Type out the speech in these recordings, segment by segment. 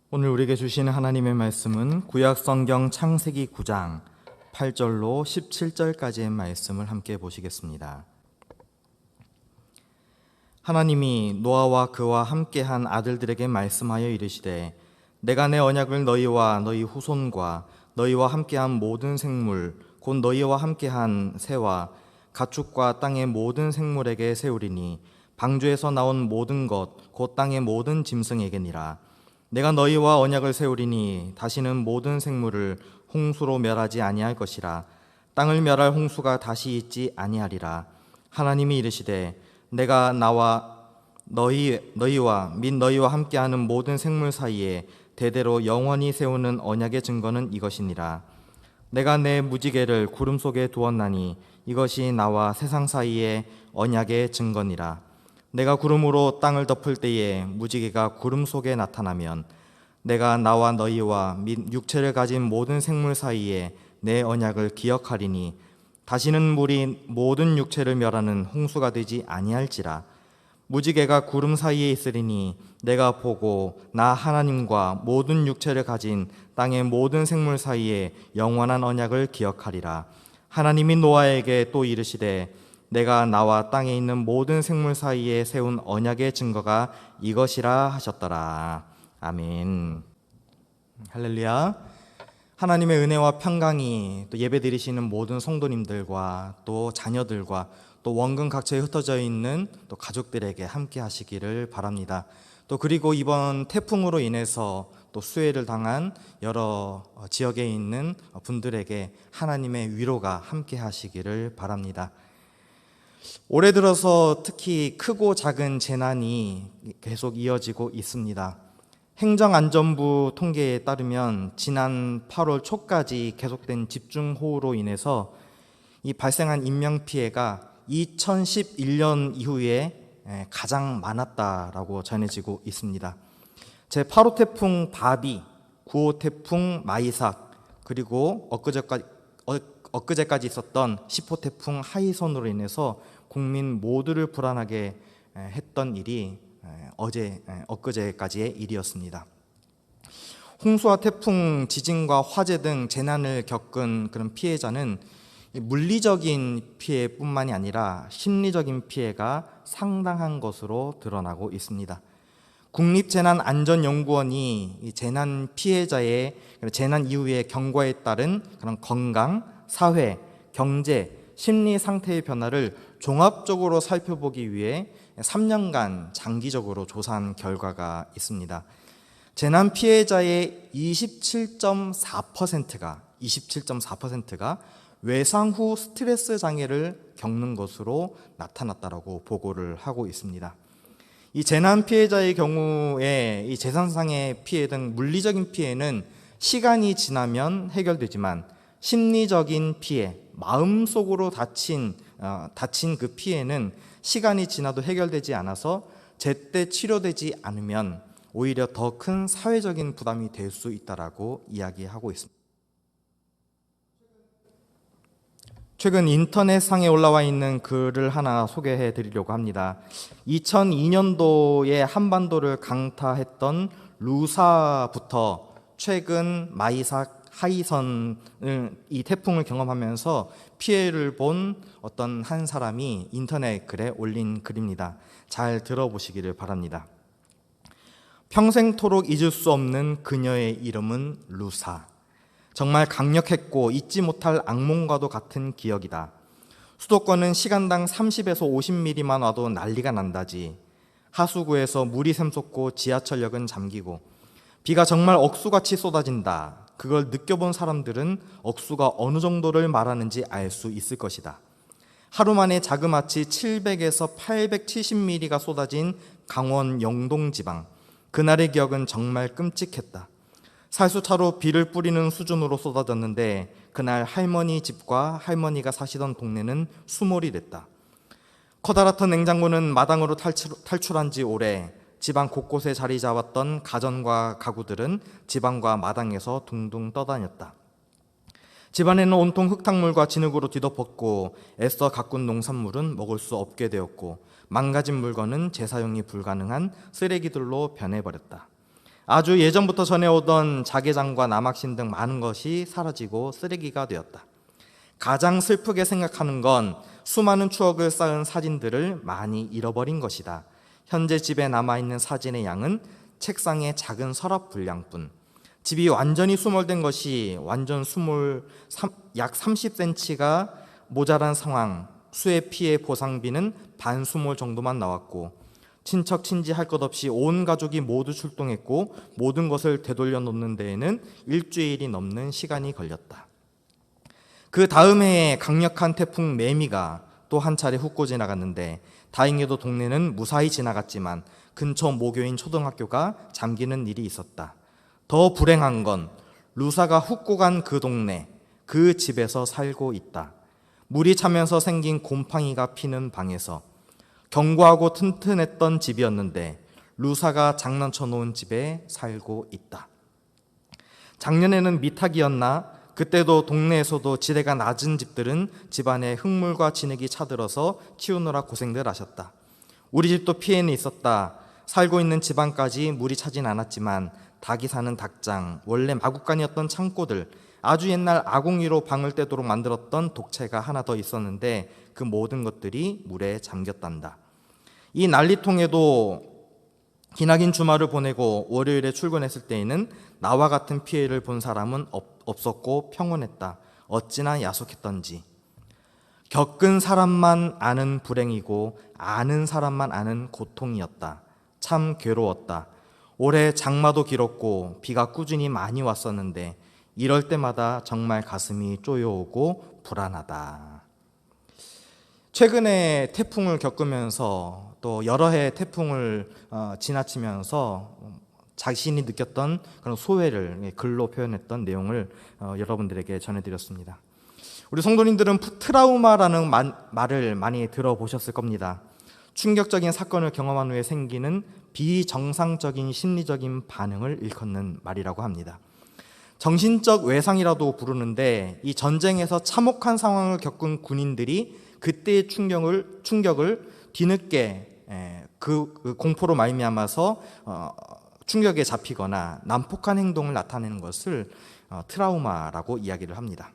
오늘 우리에게 주시는 하나님의 말씀은 구약 성경 창세기 9장 8절로 17절까지의 말씀을 함께 보시겠습니다. 하나님이 노아와 그와 함께한 아들들에게 말씀하여 이르시되 내가 내 언약을 너희와 너희 후손과 너희와 함께한 모든 생물 곧 너희와 함께한 새와 가축과 땅의 모든 생물에게 세우리니 방주에서 나온 모든 것 곧 땅의 모든 짐승에게니라. 내가 너희와 언약을 세우리니 다시는 모든 생물을 홍수로 멸하지 아니할 것이라. 땅을 멸할 홍수가 다시 있지 아니하리라. 하나님이 이르시되 내가 나와 너희와 및 너희와 함께하는 모든 생물 사이에 대대로 영원히 세우는 언약의 증거는 이것이니라. 내가 내 무지개를 구름 속에 두었나니 이것이 나와 세상 사이의 언약의 증거니라. 내가 구름으로 땅을 덮을 때에 무지개가 구름 속에 나타나면 내가 나와 너희와 및 육체를 가진 모든 생물 사이에 내 언약을 기억하리니 다시는 물이 모든 육체를 멸하는 홍수가 되지 아니할지라. 무지개가 구름 사이에 있으리니 내가 보고 나 하나님과 모든 육체를 가진 땅의 모든 생물 사이에 영원한 언약을 기억하리라. 하나님이 노아에게 또 이르시되 내가 나와 땅에 있는 모든 생물 사이에 세운 언약의 증거가 이것이라 하셨더라. 아멘. 할렐루야. 하나님의 은혜와 평강이 또 예배 드리시는 모든 성도님들과 또 자녀들과 또 원근 각처에 흩어져 있는 또 가족들에게 함께 하시기를 바랍니다. 또 그리고 이번 태풍으로 인해서 또 수해를 당한 여러 지역에 있는 분들에게 하나님의 위로가 함께 하시기를 바랍니다. 올해 들어서 특히 크고 작은 재난이 계속 이어지고 있습니다. 행정안전부 통계에 따르면 지난 8월 초까지 계속된 집중호우로 인해서 이 발생한 인명피해가 2011년 이후에 가장 많았다라고 전해지고 있습니다. 제8호 태풍 바비, 9호 태풍 마이삭, 그리고 엊그제까지 있었던 10호 태풍 하이손으로 인해서 국민 모두를 불안하게 했던 일이 엊그제까지의 일이었습니다. 홍수와 태풍, 지진과 화재 등 재난을 겪은 그런 피해자는 물리적인 피해뿐만이 아니라 심리적인 피해가 상당한 것으로 드러나고 있습니다. 국립재난안전연구원이 이 재난 피해자의 재난 이후의 경과에 따른 그런 건강, 사회, 경제, 심리 상태의 변화를 종합적으로 살펴보기 위해 3년간 장기적으로 조사한 결과가 있습니다. 재난 피해자의 27.4%가 외상 후 스트레스 장애를 겪는 것으로 나타났다고 보고를 하고 있습니다. 이 재난 피해자의 경우에 이 재산상의 피해 등 물리적인 피해는 시간이 지나면 해결되지만 심리적인 피해, 마음속으로 다친 그 피해는 시간이 지나도 해결되지 않아서 제때 치료되지 않으면 오히려 더 큰 사회적인 부담이 될 수 있다라고 이야기하고 있습니다. 최근 인터넷상에 올라와 있는 글을 하나 소개해 드리려고 합니다. 2002년도에 한반도를 강타했던 루사부터 최근 마이삭, 하이선 이 태풍을 경험하면서 피해를 본 어떤 한 사람이 인터넷 글에 올린 글입니다. 잘 들어보시기를 바랍니다. 평생토록 잊을 수 없는 그녀의 이름은 루사. 정말 강력했고 잊지 못할 악몽과도 같은 기억이다. 수도권은 시간당 30에서 50mm만 와도 난리가 난다지. 하수구에서 물이 샘솟고 지하철역은 잠기고 비가 정말 억수같이 쏟아진다. 그걸 느껴본 사람들은 억수가 어느 정도를 말하는지 알 수 있을 것이다. 하루 만에 자그마치 700에서 870mm가 쏟아진 강원 영동 지방. 그날의 기억은 정말 끔찍했다. 살수차로 비를 뿌리는 수준으로 쏟아졌는데 그날 할머니 집과 할머니가 사시던 동네는 수몰이 됐다. 커다랗던 냉장고는 마당으로 탈출한 지 오래. 지방 곳곳에 자리 잡았던 가전과 가구들은 지방과 마당에서 둥둥 떠다녔다. 집안에는 온통 흙탕물과 진흙으로 뒤덮었고 애써 가꾼 농산물은 먹을 수 없게 되었고 망가진 물건은 재사용이 불가능한 쓰레기들로 변해버렸다. 아주 예전부터 전해오던 자개장과 남학신 등 많은 것이 사라지고 쓰레기가 되었다. 가장 슬프게 생각하는 건 수많은 추억을 쌓은 사진들을 많이 잃어버린 것이다. 현재 집에 남아있는 사진의 양은 책상의 작은 서랍 분량뿐. 집이 완전히 수몰된 것이 완전 수몰 약 30cm가 모자란 상황, 수해 피해 보상비는 반수몰 정도만 나왔고, 친척 친지 할 것 없이 온 가족이 모두 출동했고 모든 것을 되돌려 놓는 데에는 일주일이 넘는 시간이 걸렸다. 그 다음 해에 강력한 태풍 매미가 또 한 차례 훅고 지나갔는데 다행히도 동네는 무사히 지나갔지만 근처 모교인 초등학교가 잠기는 일이 있었다. 더 불행한 건 루사가 훅고 간 그 동네, 그 집에서 살고 있다. 물이 차면서 생긴 곰팡이가 피는 방에서. 견고하고 튼튼했던 집이었는데 루사가 장난쳐 놓은 집에 살고 있다. 작년에는 미탁이었나? 그때도 동네에서도 지대가 낮은 집들은 집안에 흙물과 진흙이 차들어서 키우느라 고생들 하셨다. 우리 집도 피해는 있었다. 살고 있는 집안까지 물이 차진 않았지만 닭이 사는 닭장, 원래 마구간이었던 창고들, 아주 옛날 아궁이로 방을 떼도록 만들었던 독채가 하나 더 있었는데 그 모든 것들이 물에 잠겼단다. 이 난리통에도 기나긴 주말을 보내고 월요일에 출근했을 때에는 나와 같은 피해를 본 사람은 없었고 평온했다. 어찌나 야속했던지. 겪은 사람만 아는 불행이고 아는 사람만 아는 고통이었다. 참 괴로웠다. 올해 장마도 길었고 비가 꾸준히 많이 왔었는데 이럴 때마다 정말 가슴이 쪼여오고 불안하다. 최근에 태풍을 겪으면서 또 여러 해 태풍을 지나치면서 자신이 느꼈던 그런 소외를 글로 표현했던 내용을 여러분들에게 전해드렸습니다. 우리 성도님들은 트라우마라는 말을 많이 들어보셨을 겁니다. 충격적인 사건을 경험한 후에 생기는 비정상적인 심리적인 반응을 일컫는 말이라고 합니다. 정신적 외상이라도 부르는데 이 전쟁에서 참혹한 상황을 겪은 군인들이 그때의 충격을 뒤늦게 그 공포로 말미암아서 충격에 잡히거나 난폭한 행동을 나타내는 것을 트라우마라고 이야기를 합니다.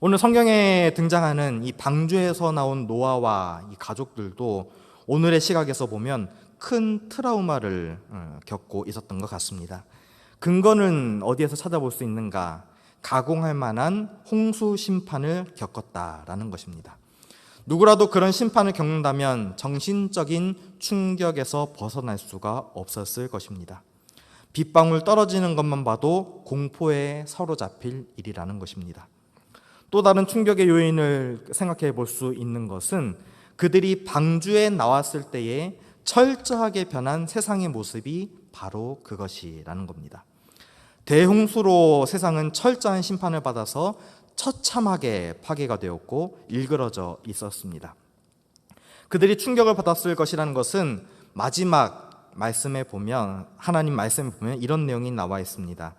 오늘 성경에 등장하는 이 방주에서 나온 노아와 이 가족들도 오늘의 시각에서 보면 큰 트라우마를 겪고 있었던 것 같습니다. 근거는 어디에서 찾아볼 수 있는가? 가공할 만한 홍수 심판을 겪었다라는 것입니다. 누구라도 그런 심판을 겪는다면 정신적인 충격에서 벗어날 수가 없었을 것입니다. 빗방울 떨어지는 것만 봐도 공포에 사로잡힐 일이라는 것입니다. 또 다른 충격의 요인을 생각해 볼 수 있는 것은 그들이 방주에 나왔을 때에 철저하게 변한 세상의 모습이 바로 그것이라는 겁니다. 대홍수로 세상은 철저한 심판을 받아서 처참하게 파괴가 되었고 일그러져 있었습니다. 그들이 충격을 받았을 것이라는 것은 마지막 말씀에 보면, 하나님 말씀에 보면 이런 내용이 나와 있습니다.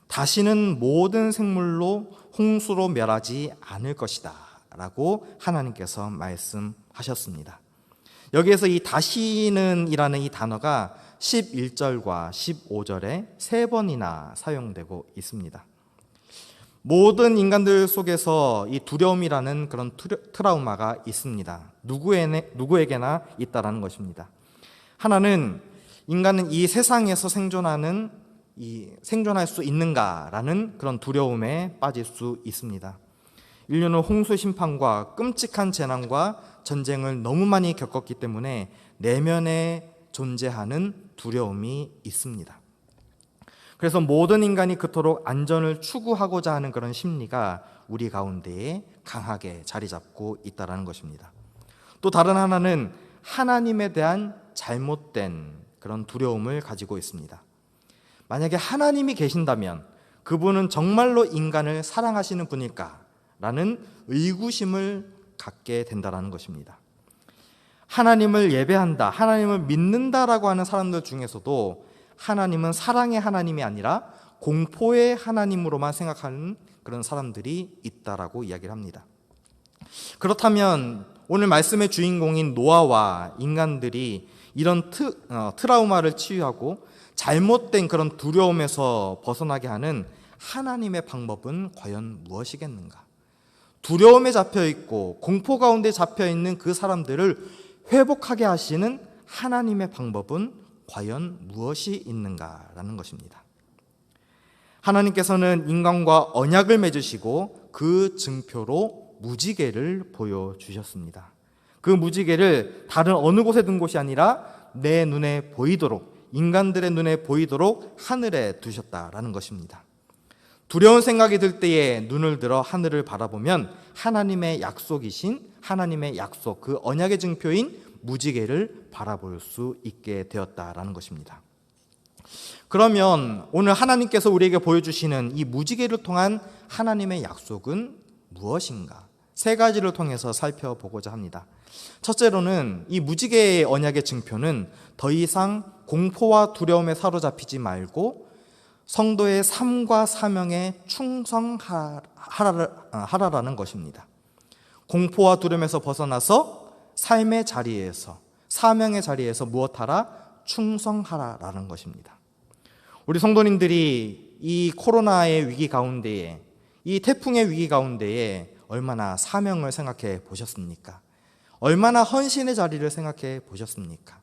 다시는 모든 생물로 홍수로 멸하지 않을 것이다 라고 하나님께서 말씀하셨습니다. 여기에서 이 다시는 이라는 이 단어가 11절과 15절에 3번이나 사용되고 있습니다. 모든 인간들 속에서 이 두려움이라는 그런 트라우마가 있습니다. 누구에게나 있다라는 것입니다. 하나는 인간은 이 세상에서 생존할 수 있는가라는 그런 두려움에 빠질 수 있습니다. 인류는 홍수 심판과 끔찍한 재난과 전쟁을 너무 많이 겪었기 때문에 내면에 존재하는 두려움이 있습니다. 그래서 모든 인간이 그토록 안전을 추구하고자 하는 그런 심리가 우리 가운데에 강하게 자리 잡고 있다는 것입니다. 또 다른 하나는 하나님에 대한 잘못된 그런 두려움을 가지고 있습니다. 만약에 하나님이 계신다면 그분은 정말로 인간을 사랑하시는 분일까? 라는 의구심을 갖게 된다는 것입니다. 하나님을 예배한다, 하나님을 믿는다라고 하는 사람들 중에서도 하나님은 사랑의 하나님이 아니라 공포의 하나님으로만 생각하는 그런 사람들이 있다라고 이야기를 합니다. 그렇다면 오늘 말씀의 주인공인 노아와 인간들이 이런 트라우마를 치유하고 잘못된 그런 두려움에서 벗어나게 하는 하나님의 방법은 과연 무엇이겠는가? 두려움에 잡혀있고 공포 가운데 잡혀있는 그 사람들을 회복하게 하시는 하나님의 방법은 과연 무엇이 있는가라는 것입니다. 하나님께서는 인간과 언약을 맺으시고 그 증표로 무지개를 보여주셨습니다. 그 무지개를 다른 어느 곳에 둔 곳이 아니라 내 눈에 보이도록, 인간들의 눈에 보이도록 하늘에 두셨다라는 것입니다. 두려운 생각이 들 때에 눈을 들어 하늘을 바라보면 하나님의 약속이신 하나님의 약속, 그 언약의 증표인 무지개를 바라볼 수 있게 되었다라는 것입니다. 그러면 오늘 하나님께서 우리에게 보여주시는 이 무지개를 통한 하나님의 약속은 무엇인가? 세 가지를 통해서 살펴보고자 합니다. 첫째로는 이 무지개의 언약의 증표는 더 이상 공포와 두려움에 사로잡히지 말고 성도의 삶과 사명에 충성하라라는 것입니다. 공포와 두려움에서 벗어나서 삶의 자리에서, 사명의 자리에서 무엇하라? 충성하라라는 것입니다. 우리 성도님들이 이 코로나의 위기 가운데에, 이 태풍의 위기 가운데에 얼마나 사명을 생각해 보셨습니까? 얼마나 헌신의 자리를 생각해 보셨습니까?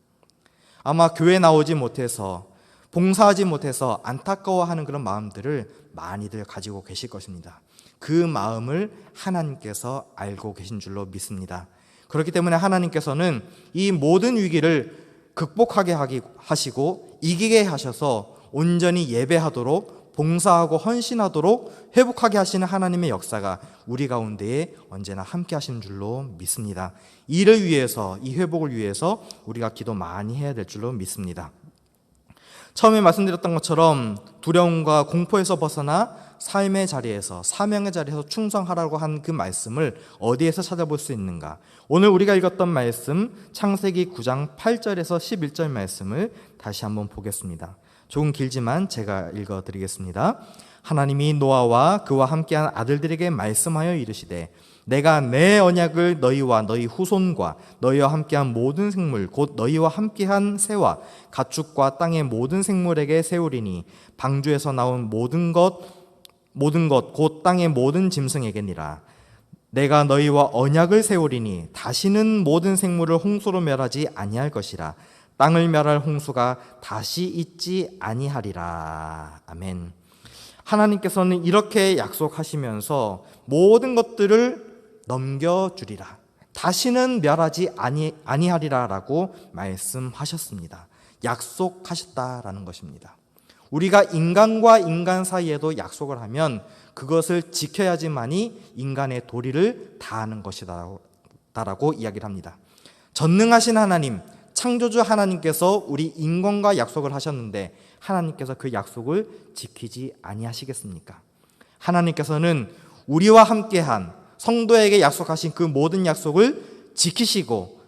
아마 교회 나오지 못해서, 봉사하지 못해서 안타까워하는 그런 마음들을 많이들 가지고 계실 것입니다. 그 마음을 하나님께서 알고 계신 줄로 믿습니다. 그렇기 때문에 하나님께서는 이 모든 위기를 극복하게 하시고 이기게 하셔서 온전히 예배하도록, 봉사하고 헌신하도록 회복하게 하시는 하나님의 역사가 우리 가운데에 언제나 함께 하시는 줄로 믿습니다. 이를 위해서, 이 회복을 위해서 우리가 기도 많이 해야 될 줄로 믿습니다. 처음에 말씀드렸던 것처럼 두려움과 공포에서 벗어나 삶의 자리에서, 사명의 자리에서 충성하라고 한 그 말씀을 어디에서 찾아볼 수 있는가? 오늘 우리가 읽었던 말씀 창세기 9장 8절에서 11절 말씀을 다시 한번 보겠습니다. 조금 길지만 제가 읽어드리겠습니다. 하나님이 노아와 그와 함께한 아들들에게 말씀하여 이르시되 내가 내 언약을 너희와 너희 후손과 너희와 함께한 모든 생물 곧 너희와 함께한 새와 가축과 땅의 모든 생물에게 세우리니 방주에서 나온 모든 것 곧 땅의 모든 짐승에게니라. 내가 너희와 언약을 세우리니 다시는 모든 생물을 홍수로 멸하지 아니할 것이라. 땅을 멸할 홍수가 다시 있지 아니하리라. 아멘. 하나님께서는 이렇게 약속하시면서 모든 것들을 넘겨주리라, 다시는 멸하지 아니하리라 라고 말씀하셨습니다. 약속하셨다라는 것입니다. 우리가 인간과 인간 사이에도 약속을 하면 그것을 지켜야지만이 인간의 도리를 다하는 것이다라고 이야기를 합니다. 전능하신 하나님, 창조주 하나님께서 우리 인간과 약속을 하셨는데 하나님께서 그 약속을 지키지 아니하시겠습니까? 하나님께서는 우리와 함께한 성도에게 약속하신 그 모든 약속을 지키시고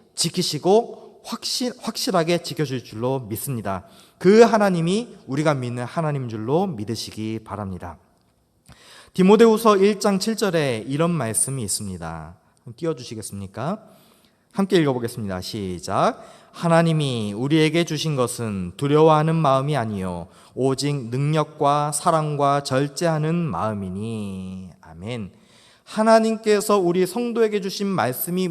확실하게 지켜줄 줄로 믿습니다. 그 하나님이 우리가 믿는 하나님인 줄로 믿으시기 바랍니다. 디모데후서 1장 7절에 이런 말씀이 있습니다. 띄워주시겠습니까? 함께 읽어보겠습니다. 시작. 하나님이 우리에게 주신 것은 두려워하는 마음이 아니요 오직 능력과 사랑과 절제하는 마음이니. 아멘. 하나님께서 우리 성도에게 주신 말씀이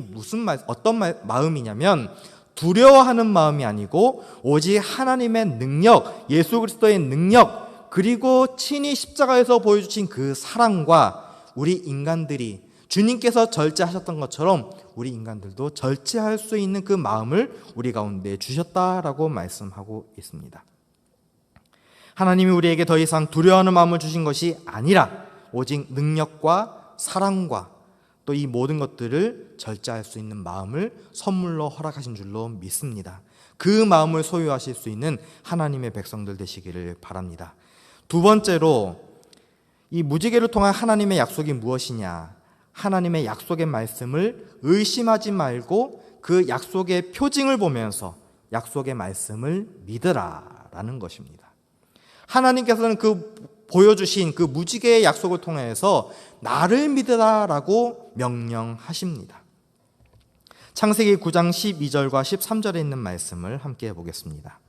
어떤 마음이냐면 두려워하는 마음이 아니고 오직 하나님의 능력, 예수 그리스도의 능력, 그리고 친히 십자가에서 보여주신 그 사랑과 우리 인간들이 주님께서 절제하셨던 것처럼 우리 인간들도 절제할 수 있는 그 마음을 우리 가운데 주셨다라고 말씀하고 있습니다. 하나님이 우리에게 더 이상 두려워하는 마음을 주신 것이 아니라 오직 능력과 사랑과 또 이 모든 것들을 절제할 수 있는 마음을 선물로 허락하신 줄로 믿습니다. 그 마음을 소유하실 수 있는 하나님의 백성들 되시기를 바랍니다. 두 번째로 이 무지개를 통한 하나님의 약속이 무엇이냐? 하나님의 약속의 말씀을 의심하지 말고 그 약속의 표징을 보면서 약속의 말씀을 믿으라라는 것입니다. 하나님께서는 보여주신 그 무지개의 약속을 통해서 나를 믿으라라고 명령하십니다. 창세기 9장 12절과 13절에 있는 말씀을 함께 보겠습니다.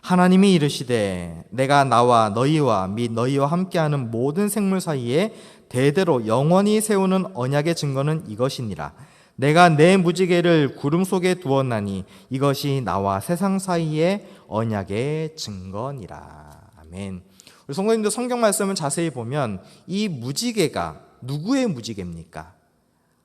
하나님이 이르시되 내가 나와 너희와 및 너희와 함께하는 모든 생물 사이에 대대로 영원히 세우는 언약의 증거는 이것이니라. 내가 내 무지개를 구름 속에 두었나니 이것이 나와 세상 사이의 언약의 증거니라. 아멘. 우리 성도님들 성경 말씀을 자세히 보면 이 무지개가 누구의 무지개입니까?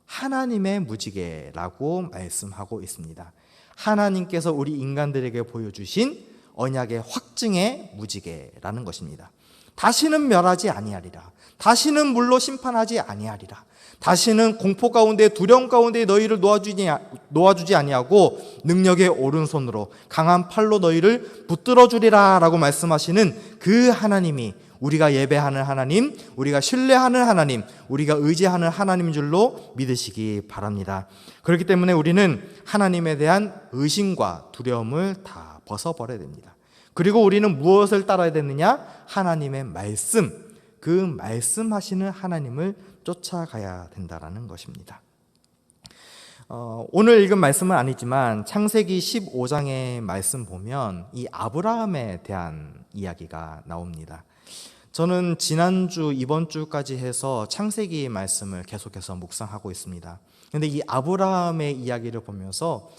하나님의 무지개라고 말씀하고 있습니다. 하나님께서 우리 인간들에게 보여주신 언약의 확증의 무지개라는 것입니다. 다시는 멸하지 아니하리라. 다시는 물로 심판하지 아니하리라. 다시는 공포 가운데 두려움 가운데 너희를 놓아주지 아니하고 능력의 오른손으로 강한 팔로 너희를 붙들어 주리라 라고 말씀하시는 그 하나님이 우리가 예배하는 하나님, 우리가 신뢰하는 하나님, 우리가 의지하는 하나님인 줄로 믿으시기 바랍니다. 그렇기 때문에 우리는 하나님에 대한 의심과 두려움을 다 벗어버려야 됩니다. 그리고 우리는 무엇을 따라야 되느냐? 하나님의 말씀, 그 말씀하시는 하나님을 쫓아가야 된다는 것입니다. 오늘 읽은 말씀은 아니지만 창세기 15장의 말씀 보면 이 아브라함에 대한 이야기가 나옵니다. 저는 지난주, 이번 주까지 해서 창세기 말씀을 계속해서 묵상하고 있습니다. 그런데 이 아브라함의 이야기를 보면서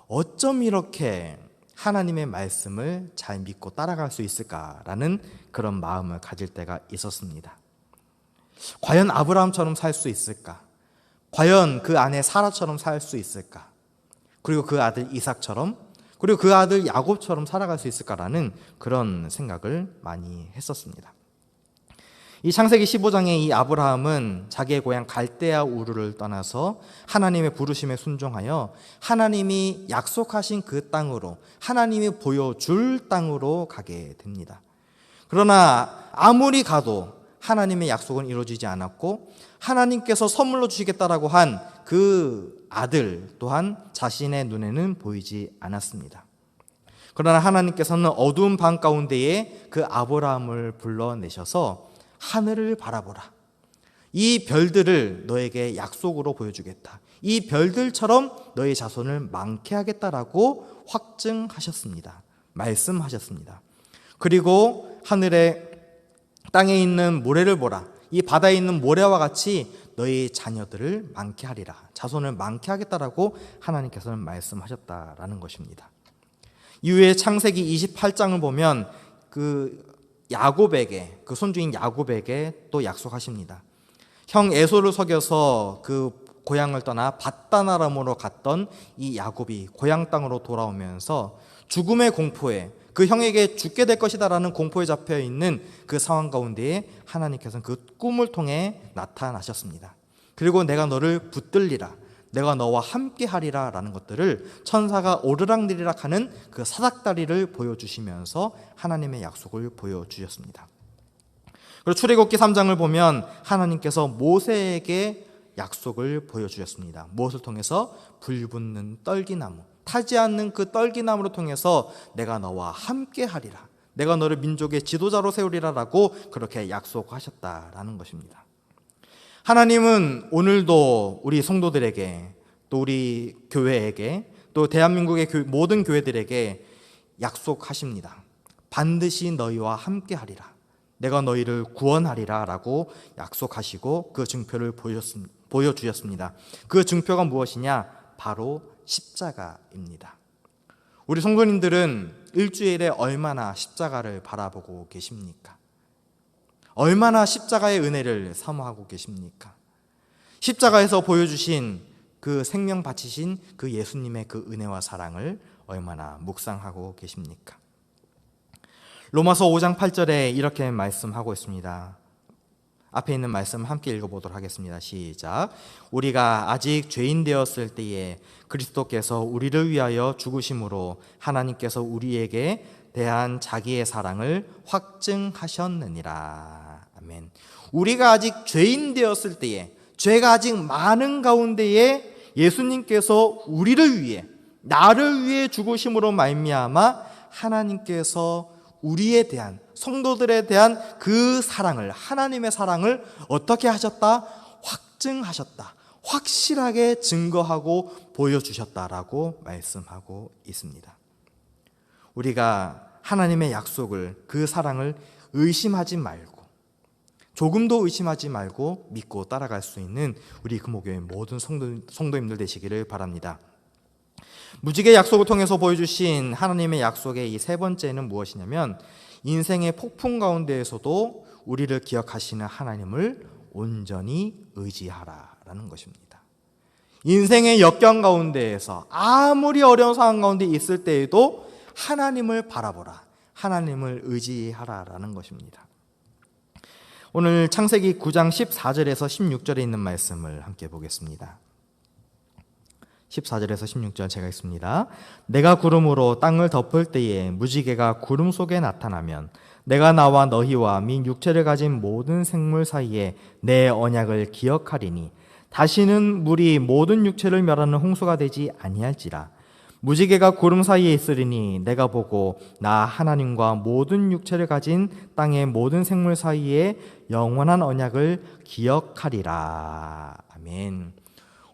어쩜 이렇게 하나님의 말씀을 잘 믿고 따라갈 수 있을까라는 그런 마음을 가질 때가 있었습니다. 과연 아브라함처럼 살 수 있을까? 과연 그 아내 사라처럼 살 수 있을까? 그리고 그 아들 이삭처럼, 그리고 그 아들 야곱처럼 살아갈 수 있을까라는 그런 생각을 많이 했었습니다. 이 창세기 15장의 이 아브라함은 자기의 고향 갈대아 우르를 떠나서 하나님의 부르심에 순종하여 하나님이 약속하신 그 땅으로, 하나님이 보여줄 땅으로 가게 됩니다. 그러나 아무리 가도 하나님의 약속은 이루어지지 않았고 하나님께서 선물로 주시겠다라고 한 그 아들 또한 자신의 눈에는 보이지 않았습니다. 그러나 하나님께서는 어두운 밤 가운데에 그 아브라함을 불러내셔서 하늘을 바라보라. 이 별들을 너에게 약속으로 보여주겠다. 이 별들처럼 너의 자손을 많게 하겠다라고 확증하셨습니다. 말씀하셨습니다. 그리고 하늘에 땅에 있는 모래를 보라. 이 바다에 있는 모래와 같이 너희 자녀들을 많게 하리라. 자손을 많게 하겠다라고 하나님께서는 말씀하셨다라는 것입니다. 이후에 창세기 28장을 보면 그 야곱에게, 그 손주인 야곱에게 또 약속하십니다. 형 에서를 속여서 그 고향을 떠나 밧단 아람으로 갔던 이 야곱이 고향 땅으로 돌아오면서 죽음의 공포에, 그 형에게 죽게 될 것이다라는 공포에 잡혀 있는 그 상황 가운데에 하나님께서는 그 꿈을 통해 나타나셨습니다. 그리고 내가 너를 붙들리라, 내가 너와 함께 하리라 라는 것들을 천사가 오르락내리락 하는 그 사닥다리를 보여주시면서 하나님의 약속을 보여주셨습니다. 그리고 출애굽기 3장을 보면 하나님께서 모세에게 약속을 보여주셨습니다. 무엇을 통해서? 불붙는 떨기나무, 타지 않는 그 떨기나무를 통해서 내가 너와 함께 하리라, 내가 너를 민족의 지도자로 세우리라 라고 그렇게 약속하셨다라는 것입니다. 하나님은 오늘도 우리 성도들에게, 또 우리 교회에게, 또 대한민국의 모든 교회들에게 약속하십니다. 반드시 너희와 함께 하리라, 내가 너희를 구원하리라 라고 약속하시고 그 증표를 보여주셨습니다. 그 증표가 무엇이냐? 바로 십자가입니다. 우리 성도님들은 일주일에 얼마나 십자가를 바라보고 계십니까? 얼마나 십자가의 은혜를 사모하고 계십니까? 십자가에서 보여주신 그 생명 바치신 그 예수님의 그 은혜와 사랑을 얼마나 묵상하고 계십니까? 로마서 5장 8절에 이렇게 말씀하고 있습니다. 앞에 있는 말씀 함께 읽어보도록 하겠습니다. 시작. 우리가 아직 죄인 되었을 때에 그리스도께서 우리를 위하여 죽으심으로 하나님께서 우리에게 대한 자기의 사랑을 확증하셨느니라. 아멘. 우리가 아직 죄인 되었을 때에, 죄가 아직 많은 가운데에 예수님께서 우리를 위해, 나를 위해 죽으심으로 말미암아 하나님께서 우리에 대한, 성도들에 대한 그 사랑을, 하나님의 사랑을 어떻게 하셨다? 확증하셨다, 확실하게 증거하고 보여주셨다라고 말씀하고 있습니다. 우리가 하나님의 약속을, 그 사랑을 의심하지 말고, 조금도 의심하지 말고 믿고 따라갈 수 있는 우리 금호교회 모든 성도님들 되시기를 바랍니다. 무지개 약속을 통해서 보여주신 하나님의 약속의 이 세 번째는 무엇이냐면, 인생의 폭풍 가운데에서도 우리를 기억하시는 하나님을 온전히 의지하라라는 것입니다. 인생의 역경 가운데에서 아무리 어려운 상황 가운데 있을 때에도 하나님을 바라보라, 하나님을 의지하라라는 것입니다. 오늘 창세기 9장 14절에서 16절에 있는 말씀을 함께 보겠습니다. 14절에서 16절 제가 읽습니다. 내가 구름으로 땅을 덮을 때에 무지개가 구름 속에 나타나면 내가 나와 너희와 및 육체를 가진 모든 생물 사이에 내 언약을 기억하리니 다시는 물이 모든 육체를 멸하는 홍수가 되지 아니할지라. 무지개가 구름 사이에 있으리니 내가 보고 나 하나님과 모든 육체를 가진 땅의 모든 생물 사이에 영원한 언약을 기억하리라. 아멘.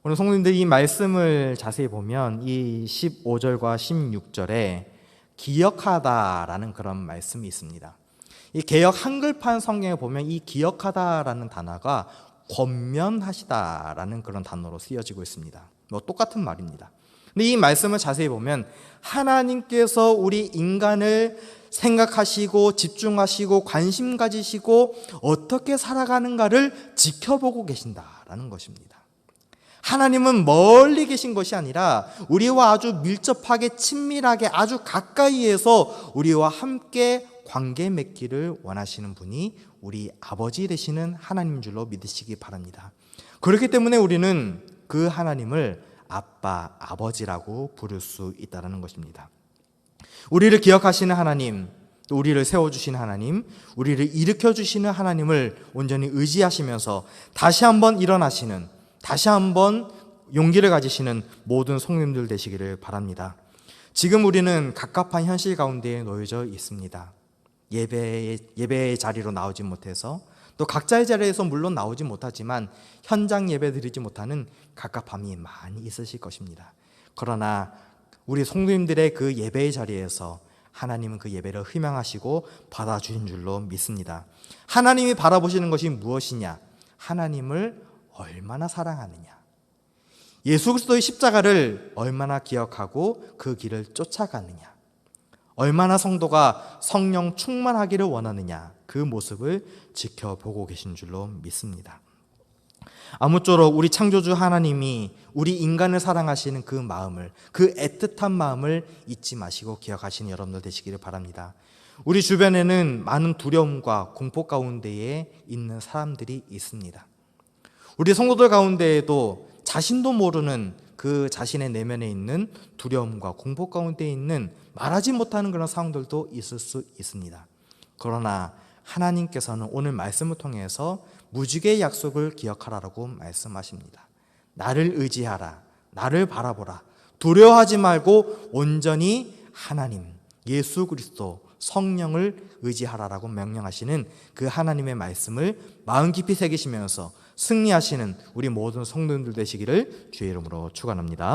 오늘 성도님들, 이 말씀을 자세히 보면 이 15절과 16절에 기억하다라는 그런 말씀이 있습니다. 이 개역 한글판 성경에 보면 이 기억하다라는 단어가 권면하시다라는 그런 단어로 쓰여지고 있습니다. 똑같은 말입니다. 근데 이 말씀을 자세히 보면 하나님께서 우리 인간을 생각하시고 집중하시고 관심 가지시고 어떻게 살아가는가를 지켜보고 계신다라는 것입니다. 하나님은 멀리 계신 것이 아니라 우리와 아주 밀접하게 친밀하게 아주 가까이에서 우리와 함께 관계 맺기를 원하시는 분이 우리 아버지 되시는 하나님인 줄로 믿으시기 바랍니다. 그렇기 때문에 우리는 그 하나님을 아빠, 아버지라고 부를 수 있다는 것입니다. 우리를 기억하시는 하나님, 또 우리를 세워주시는 하나님, 우리를 일으켜주시는 하나님을 온전히 의지하시면서 다시 한번 일어나시는, 다시 한번 용기를 가지시는 모든 성도님들 되시기를 바랍니다. 지금 우리는 갑갑한 현실 가운데에 놓여져 있습니다. 예배의 자리로 나오지 못해서, 또 각자의 자리에서 물론 나오지 못하지만 현장 예배 드리지 못하는 갑갑함이 많이 있으실 것입니다. 그러나 우리 성도님들의 그 예배의 자리에서 하나님은 그 예배를 흠양하시고 받아주신 줄로 믿습니다. 하나님이 바라보시는 것이 무엇이냐? 하나님을 얼마나 사랑하느냐, 예수 그리스도의 십자가를 얼마나 기억하고 그 길을 쫓아가느냐, 얼마나 성도가 성령 충만하기를 원하느냐, 그 모습을 지켜보고 계신 줄로 믿습니다. 아무쪼록 우리 창조주 하나님이 우리 인간을 사랑하시는 그 마음을, 그 애틋한 마음을 잊지 마시고 기억하시는 여러분들 되시기를 바랍니다. 우리 주변에는 많은 두려움과 공포 가운데에 있는 사람들이 있습니다. 우리 성도들 가운데에도 자신도 모르는 그 자신의 내면에 있는 두려움과 공포 가운데 있는 말하지 못하는 그런 상황들도 있을 수 있습니다. 그러나 하나님께서는 오늘 말씀을 통해서 무지개의 약속을 기억하라고 말씀하십니다. 나를 의지하라, 나를 바라보라, 두려워하지 말고 온전히 하나님, 예수 그리스도, 성령을 의지하라라고 명령하시는 그 하나님의 말씀을 마음 깊이 새기시면서 승리하시는 우리 모든 성도님들 되시기를 주의 이름으로 축원합니다.